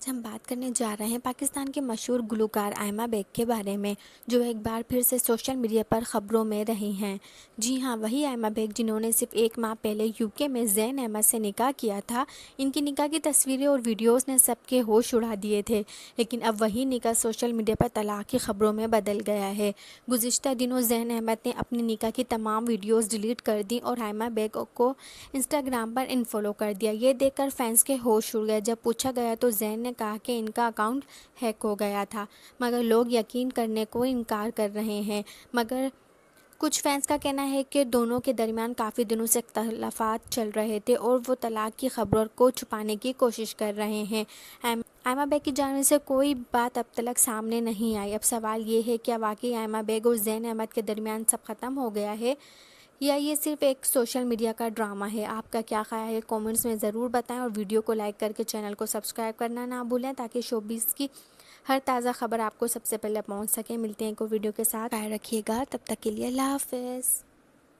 آج ہم بات کرنے جا رہے ہیں پاکستان کے مشہور گلوکار آئمہ بیگ کے بارے میں، جو ایک بار پھر سے سوشل میڈیا پر خبروں میں رہی ہیں۔ جی ہاں، وہی آئمہ بیگ جنہوں نے صرف ایک ماہ پہلے UK میں زین احمد سے نکاح کیا تھا۔ ان کی نکاح کی تصویریں اور ویڈیوز نے سب کے ہوش اڑا دیے تھے، لیکن اب وہی نکاح سوشل میڈیا پر طلاق کی خبروں میں بدل گیا ہے۔ گزشتہ دنوں زین احمد نے اپنی نکاح کی تمام ویڈیوز ڈیلیٹ کر دیں اور آئمہ بیگ کو انسٹاگرام پر انفالو کر دیا۔ یہ دیکھ کر فینس کے ہوش اڑ گئے۔ جب پوچھا گیا تو زین نے کہا کہ ان کا اکاؤنٹ ہیک ہو گیا تھا، مگر لوگ یقین کرنے کو انکار کر رہے ہیں۔ مگر کچھ فینس کا کہنا ہے کہ دونوں کے درمیان کافی دنوں سے اختلافات چل رہے تھے اور وہ طلاق کی خبروں کو چھپانے کی کوشش کر رہے ہیں۔ آئمہ بیگ کی جانب سے کوئی بات اب تک سامنے نہیں آئی۔ اب سوال یہ ہے، کیا واقعی آئمہ بیگ اور زین احمد کے درمیان سب ختم ہو گیا ہے، یا یہ صرف ایک سوشل میڈیا کا ڈرامہ ہے؟ آپ کا کیا خیال ہے؟ کامنٹس میں ضرور بتائیں اور ویڈیو کو لائک کر کے چینل کو سبسکرائب کرنا نہ بھولیں تاکہ شوبز کی ہر تازہ خبر آپ کو سب سے پہلے پہنچ سکے۔ ملتے ہیں ایک اور ویڈیو کے ساتھ، خیال رکھیے گا، تب تک کے لیے اللہ حافظ۔